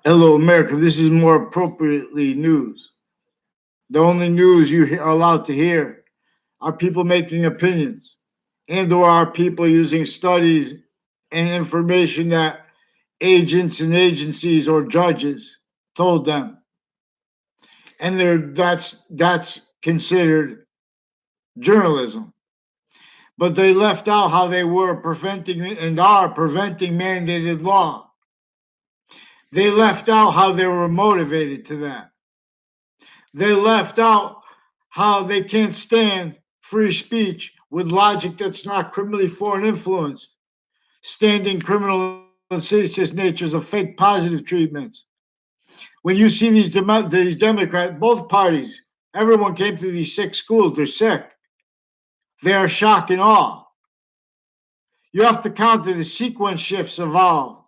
Hello, America. This is more appropriately news. The only news you are allowed to hear are people making opinions, and or are people using studies and information that agents and agencies or judges told them, and that's considered journalism. But they left out how they were preventing and are preventing mandated law. They left out how they were motivated to that. They left out how they can't stand free speech with logic that's not criminally foreign influenced, standing criminal and seditious natures of fake positive treatments. When you see these Democrats, both parties, everyone came to these sick schools. They're sick. They are shock and awe. You have to counter the sequence shifts involved.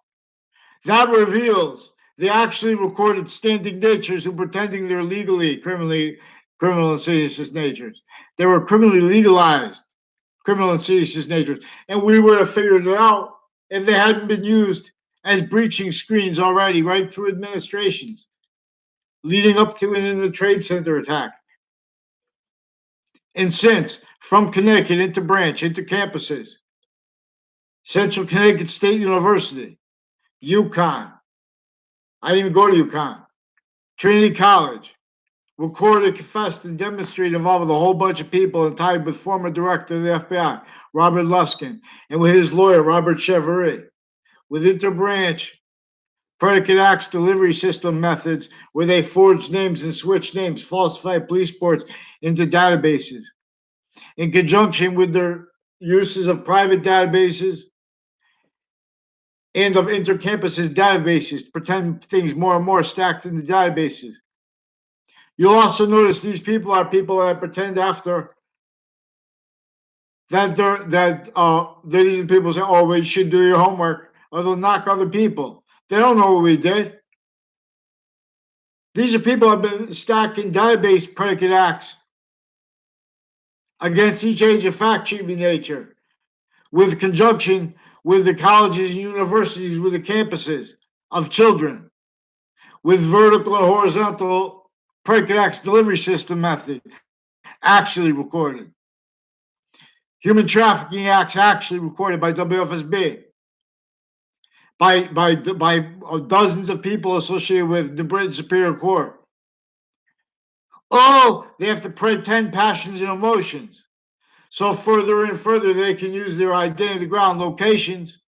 That reveals they actually recorded standing natures who pretending they're legally criminal and seditious natures. They were criminally legalized criminal and seditious natures, and we would have figured it out if they hadn't been used as breaching screens already, right through administrations, leading up to and in the Trade Center attack. And since from Connecticut into branch, into campuses, Central Connecticut State University, UConn. I didn't even go to UConn. Trinity College, recorded, confessed, and demonstrated involving a whole bunch of people and tied with former director of the FBI, Robert Luskin, and with his lawyer, Robert Chevery, with interbranch predicate acts delivery system methods where they forged names and switched names, falsified police reports into databases. In conjunction with their uses of private databases and of intercampuses databases to pretend things more and more stacked in the databases. You'll also notice these people are people that pretend after that these people say, "Oh, we should do your homework," or they'll knock other people. They don't know what we did. These are people who have been stacking database predicate acts against each age of fact treatment nature, with conjunction with the colleges and universities, with the campuses of children, with vertical and horizontal predicate acts delivery system method actually recorded. Human trafficking acts actually recorded by WFSB, by dozens of people associated with the British Superior Court. Oh, they have to pretend passions and emotions. So further and further, they can use their identity ground locations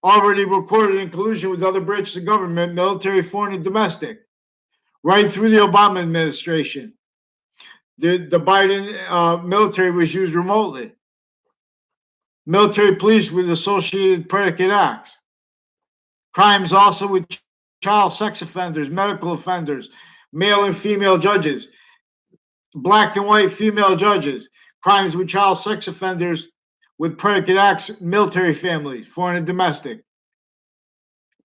already recorded in collusion with other branches of government, military, foreign, and domestic, right through the Obama administration. The Biden military was used remotely. Military police with associated predicate acts. Crimes also with child sex offenders, medical offenders, male and female judges, black and white female judges. Crimes with child sex offenders with predicate acts, military families, foreign and domestic.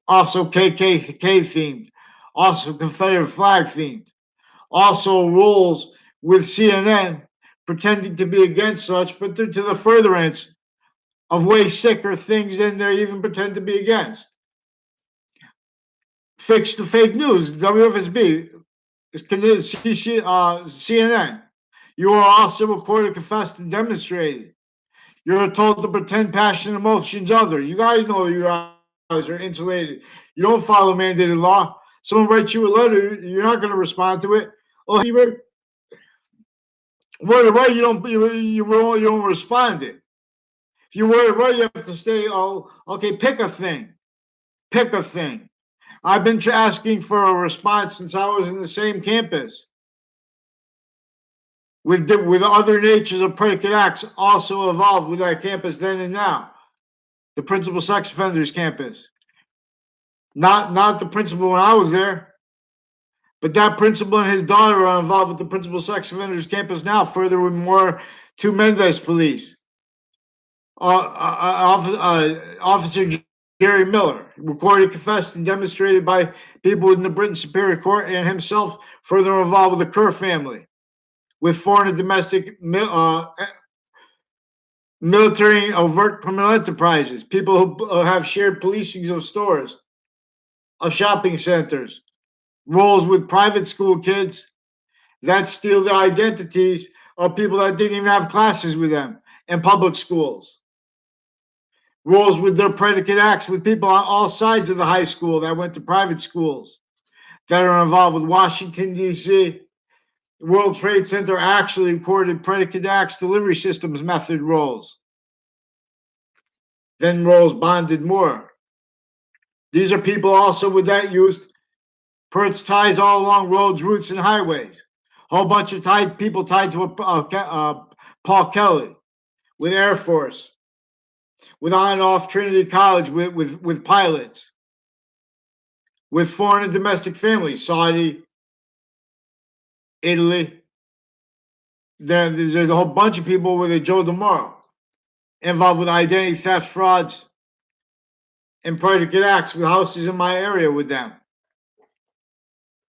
Also KKK themed. Also Confederate flag themed. Also rules with CNN pretending to be against such, but they're to the furtherance of way sicker things than they even pretend to be against. Fix the fake news, WFSB, CNN. You are also recorded, confessed, and demonstrated. You're told to pretend passion and emotions other. You guys know you guys are insulated. You don't follow mandated law. Someone writes you a letter, you're not going to respond to it. Oh, you word it right, you don't respond it. If you word it right, you have to say, oh, okay, pick a thing. Pick a thing. I've been asking for a response since I was in the same campus with other natures of predicate acts also evolved with that campus then and now. The principal sex offenders campus. Not the principal when I was there, but that principal and his daughter are involved with the principal sex offenders campus now, further with more two Mendez police. Officer Gary Miller, recorded, confessed, and demonstrated by people in the Britain Superior Court, and himself further involved with the Kerr family, with foreign and domestic military overt criminal enterprises, people who have shared policing of stores, of shopping centers, roles with private school kids that steal the identities of people that didn't even have classes with them in public schools, roles with their predicate acts with people on all sides of the high school that went to private schools that are involved with Washington, D.C. World Trade Center actually reported predicate acts delivery systems method roles. Then roles bonded more. These are people also with that used for its ties all along roads, routes, and highways. A whole bunch of people tied to Paul Kelly with Air Force, with on and off Trinity College with pilots, with foreign and domestic families, Saudi, Italy. There's a whole bunch of people with a Joe DeMoro involved with identity theft, frauds, and predicate acts with houses in my area with them.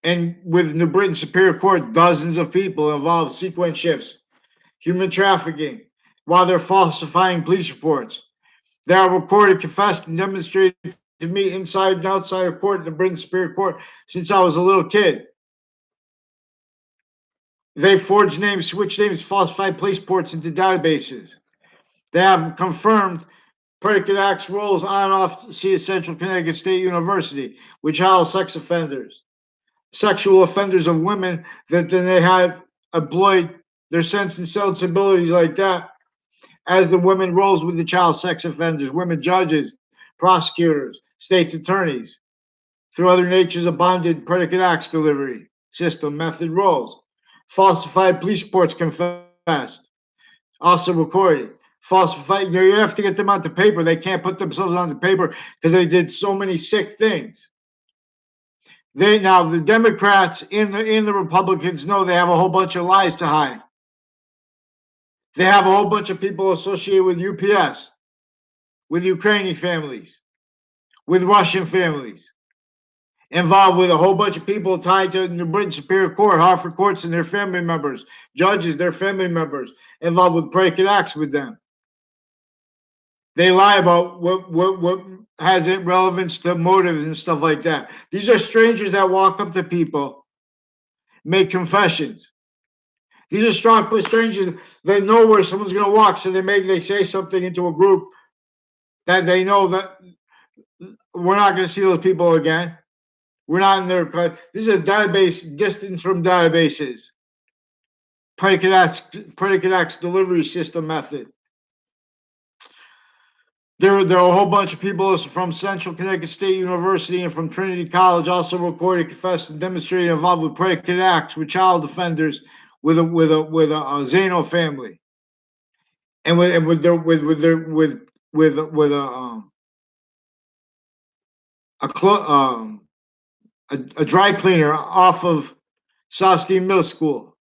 And with New Britain Superior Court, dozens of people involved, sequence shifts, human trafficking, while they're falsifying police reports. They are recorded, confessed, and demonstrated to me inside and outside of court in the Britain Superior Court since I was a little kid. They forged names, switched names, falsified police reports into databases. They have confirmed predicate acts roles on and off Central Connecticut State University, which house sex offenders, sexual offenders of women that then they had employed their sense and sensibilities like that as the women roles with the child sex offenders, women judges, prosecutors, state's attorneys, through other natures of bonded predicate acts delivery system method roles. Falsified police reports confessed, also recorded. Falsified, you have to get them onto paper. They can't put themselves on the paper because they did so many sick things. They now the Democrats in the Republicans know they have a whole bunch of lies to hide. They have a whole bunch of people associated with UPS, with Ukrainee families, with Russian families, involved with a whole bunch of people tied to New Britain Superior Court, Hartford courts, and their family members, judges, their family members, involved with predicate acts with them. They lie about what has relevance to motives and stuff like that. These are strangers that walk up to people, make confessions. These are strangers that know where someone's going to walk, so they say something into a group that they know that we're not going to see those people again. We're not in their. This is a database distance from databases. Predicate acts delivery system method. There are a whole bunch of people from Central Connecticut State University and from Trinity College also recorded, confessed, and demonstrated involved with predicate acts with child offenders with a Zano family, and with a dry cleaner off of Southstein Middle School,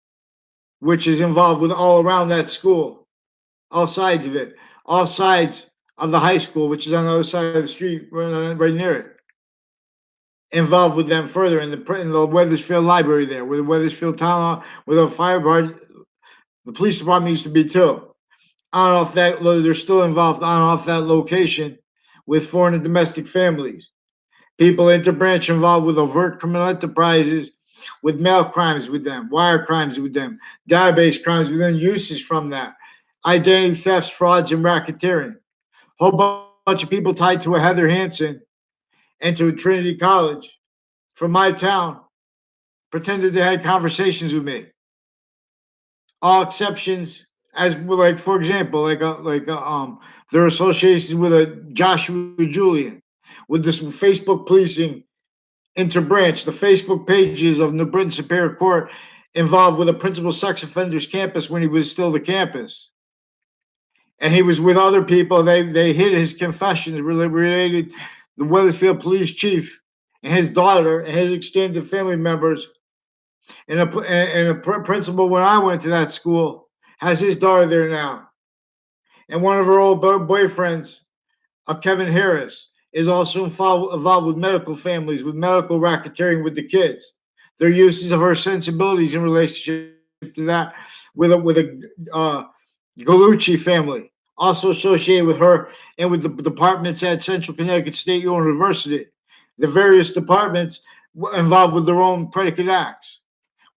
which is involved with all around that school, all sides of it, all sides of the high school, which is on the other side of the street, right near it. Involved with them further in the Wethersfield library there, where the Wethersfield town hall, where the fire department, the police department used to be too. On and off that, they're still involved on and off that location with foreign and domestic families. People interbranch involved with overt criminal enterprises, with mail crimes with them, wire crimes with them, database crimes within uses from that, identity thefts, frauds, and racketeering. Whole bunch of people tied to a Heather Hansen and to a Trinity College from my town pretended they had conversations with me. All exceptions, as like for example, their associations with a Joshua Julian, with this Facebook policing interbranch, the Facebook pages of New Britain Superior Court involved with a principal sex offenders campus when he was still the campus. And he was with other people. They hid his confessions related the Wethersfield police chief and his daughter and his extended family members. And a principal when I went to that school has his daughter there now. And one of her old boyfriends, Kevin Harris, is also involved with medical families, with medical racketeering with the kids. Their uses of her sensibilities in relationship to that with a Galucci family, also associated with her and with the departments at Central Connecticut State University. the various departments involved with their own predicate acts,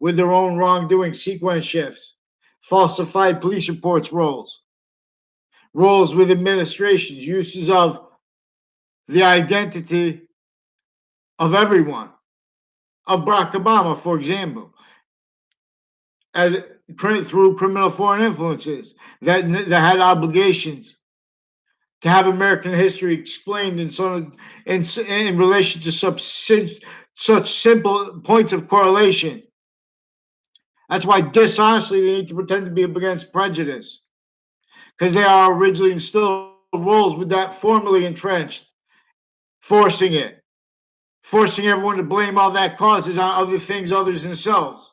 with their own wrongdoing sequence shifts, falsified police reports roles with administrations, uses of the identity of everyone, of Barack Obama, for example, as through criminal foreign influences that had obligations to have American history explained in relation to such simple points of correlation. That's why dishonestly they need to pretend to be against prejudice, because they are originally instilled roles with that formally entrenched, forcing everyone to blame all that causes on other things other than themselves,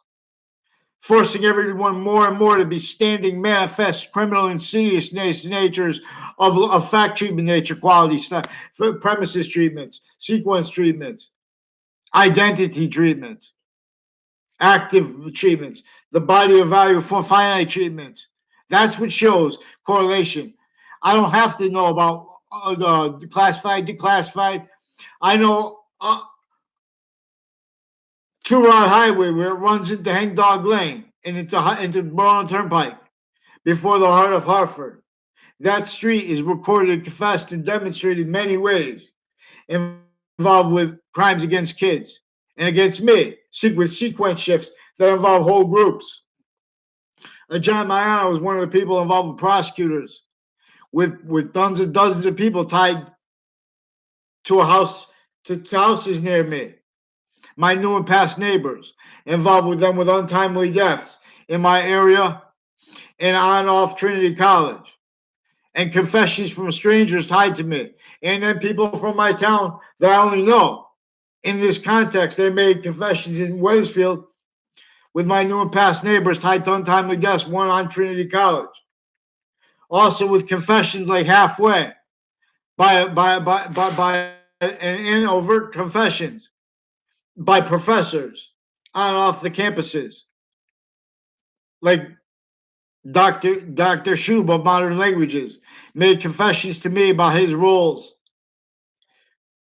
forcing everyone more and more to be standing manifest criminal insidious natures of fact treatment nature, quality stuff, premises treatments, sequence treatments, identity treatments, active treatments, the body of value for finite treatments. That's what shows correlation. I don't have to know about classified, declassified. I know Two Rod Highway where it runs into Hang Dog Lane and into Berlin Turnpike before the heart of Hartford. That street is recorded, confessed, and demonstrated in many ways involved with crimes against kids and against me, with sequence shifts that involve whole groups. John Mariano was one of the people involved with prosecutors, with dozens of people tied to a house, to houses near me. My new and past neighbors, involved with them with untimely deaths in my area and on off Trinity College, and confessions from strangers tied to me, and then people from my town that I only know. In this context, they made confessions in Wethersfield with my new and past neighbors tied to untimely deaths, one on Trinity College. Also with confessions like halfway and overt confessions by professors on and off the campuses, like Dr. Shub of Modern Languages made confessions to me about his roles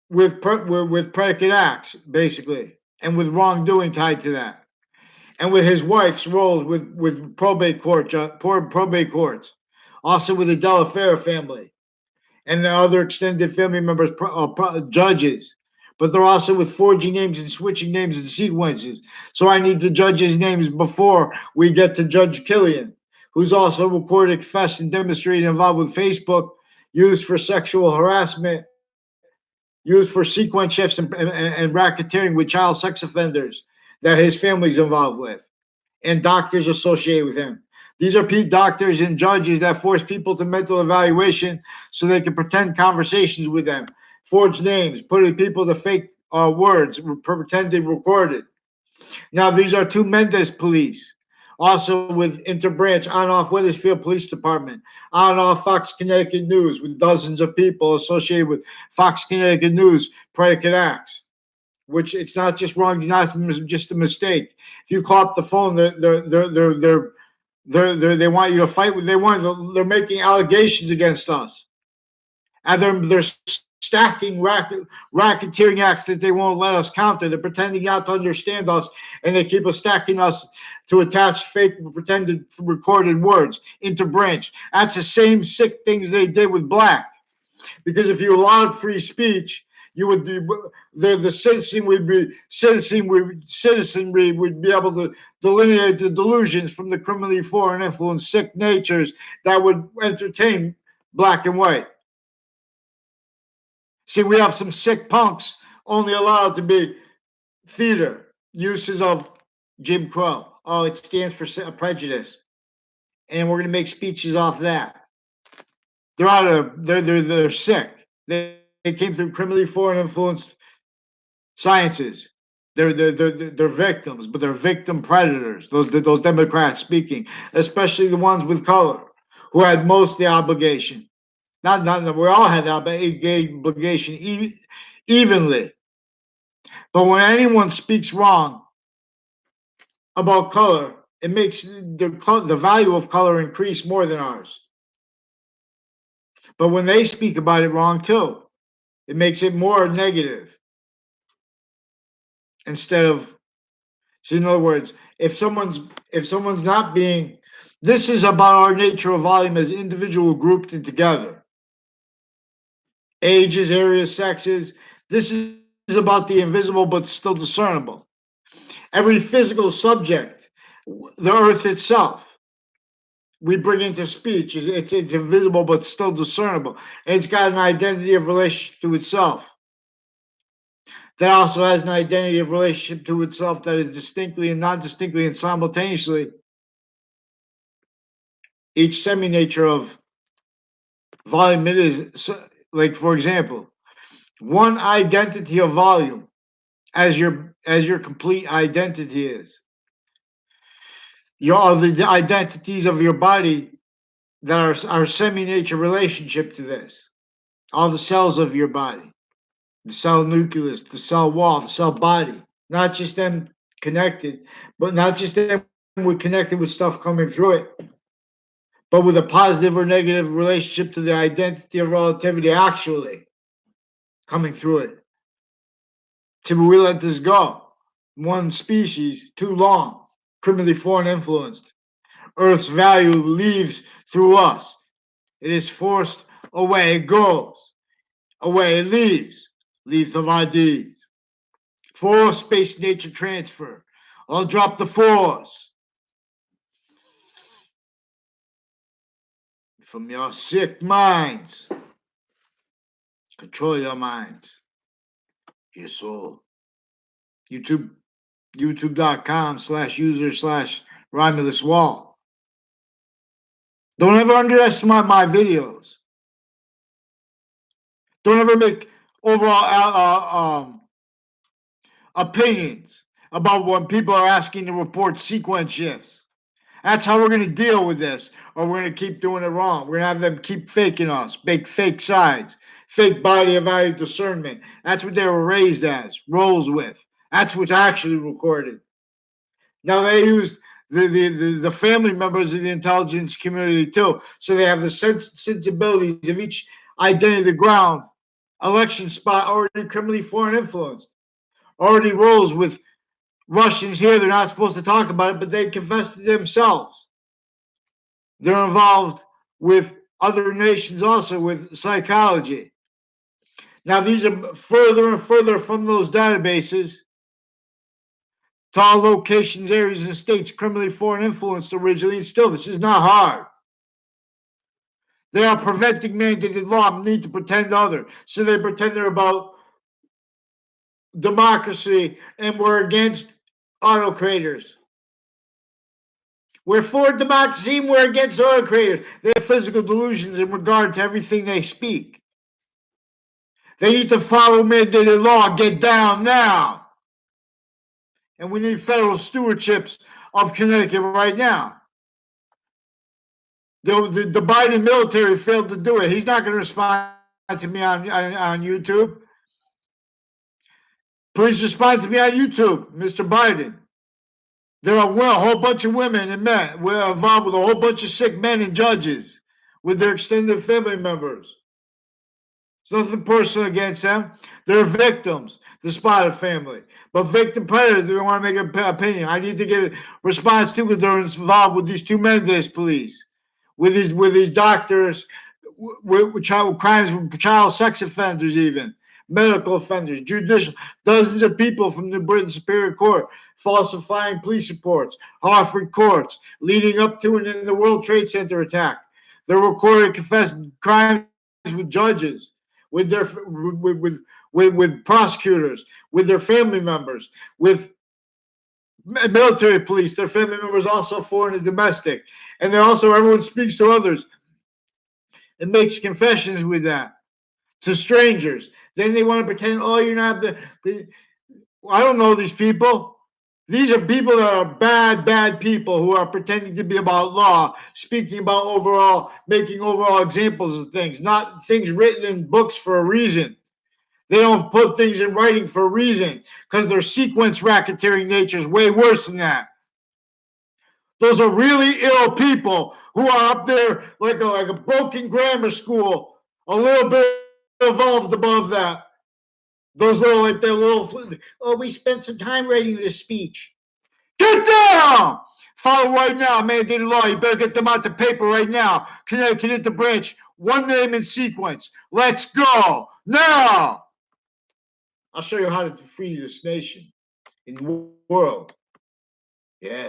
with predicate acts, basically, and with wrongdoing tied to that, and with his wife's roles with probate courts, also with the Delafair family and the other extended family members, judges. But they're also with forging names and switching names and sequences. So I need the judges' names before we get to Judge Killian, who's also recorded, confessed, and demonstrated involved with Facebook, used for sexual harassment, used for sequence shifts and racketeering with child sex offenders that his family's involved with, and doctors associated with him. These are doctors and judges that force people to mental evaluation so they can pretend conversations with them, forge names, put people to fake words, pretend they recorded. Now, these are two Mendes police, also with interbranch on-off Wethersfield Police Department, on-off Fox Connecticut News, with dozens of people associated with Fox Connecticut News predicate acts, which it's not just wrong, not just a mistake. If you call up the phone, they want you to fight with. They're making allegations against us, and they're stacking racketeering acts that they won't let us counter. They're pretending not to understand us, and they keep us stacking us to attach fake pretended recorded words into branch. That's the same sick things they did with black. Because if you allowed free speech, you would be the citizenry would be able to delineate the delusions from the criminally foreign influenced sick natures that would entertain black and white. See, we have some sick punks only allowed to be theater uses of Jim Crow. Oh, it stands for prejudice, and we're going to make speeches off that. They're out of they're sick. They came through criminally foreign influenced sciences. They're victims, but they're victim predators. Those Democrats speaking, especially the ones with color, who had most of the obligation. Not we all had the obligation evenly. But when anyone speaks wrong about color, it makes the value of color increase more than ours. But when they speak about it wrong too, it makes it more negative. instead of, so in other words, if someone's not being, this is about our nature of volume as individual grouped and together. Ages, areas, sexes. This is about the invisible but still discernible. Every physical subject, the earth itself, we bring into speech. It's invisible but still discernible. And it's got an identity of relationship to itself. That also has an identity of relationship to itself that is distinctly and non-distinctly and simultaneously each semi-nature of volume. It is, like, for example, one identity of volume as your complete identity is. Your the identities of your body that are semi-nature relationship to this. All the cells of your body, the cell nucleus, the cell wall, the cell body, not just them connected, but not just them with connected with stuff coming through it, but with a positive or negative relationship to the identity of relativity actually coming through it. Till we let this go. One species, too long, criminally foreign influenced. Earth's value leaves through us. It is forced away, it goes. Away it leaves. Leaves of IDs. Force space nature transfer. I'll drop the force from your sick minds. Control your minds. Your soul. YouTube.com/user/Romulus Wall. Don't ever underestimate my videos. Don't ever make overall opinions about when people are asking to report sequence shifts. That's how we're going to deal with this, or we're going to keep doing it wrong. We're going to have them keep faking us, make fake sides, fake body of value discernment. That's what they were raised as, rolls with. That's what's actually recorded. Now they used the family members of the intelligence community too, so they have the sensibilities of each identity of the ground. Election spot already criminally foreign influenced, already rolls with Russians here. They're not supposed to talk about it, but they confess to themselves. They're involved with other nations also with psychology. Now, these are further and further from those databases to all locations, areas, and states criminally foreign influenced originally. And still, this is not hard. They are preventing mandated law, need to pretend other. So they pretend they're about democracy and we're against autocrators. We're for democracy and we're against autocrators. They have physical delusions in regard to everything they speak. They need to follow mandated law. Get down now. And we need federal stewardships of Connecticut right now. The Biden military failed to do it. He's not going to respond to me on YouTube. Please respond to me on YouTube, Mr. Biden. There are a whole bunch of women and men. We're involved with a whole bunch of sick men and judges with their extended family members. There's nothing personal against them. They're victims, the Spotted family. But victim predators, they don't want to make an opinion. I need to get a response too because they're involved with these two Mendes police, with these doctors, with child crimes, with child sex offenders, even medical offenders, judicial, dozens of people from the Britain Superior Court falsifying police reports, Hartford courts, leading up to and in the World Trade Center attack. They're recorded confessed crimes with judges, with their with prosecutors, with their family members, with military police, their family members also foreign and domestic, and they also everyone speaks to others and makes confessions with that to strangers. Then they want to pretend, oh, you're not I don't know these people. These are people that are bad people who are pretending to be about law, speaking about overall, making overall examples of things, not things written in books for a reason. They don't put things in writing for a reason because their sequence racketeering nature is way worse than that. Those are really ill people who are up there like a broken grammar school, a little bit evolved above that. Those little, like that little, oh, we spent some time writing this speech. Get down! Follow right now, mandated law. You better get them out the paper right now. Connecticut Inter branch, one name in sequence. Let's go now. I'll show you how to free this nation in the world. Yeah.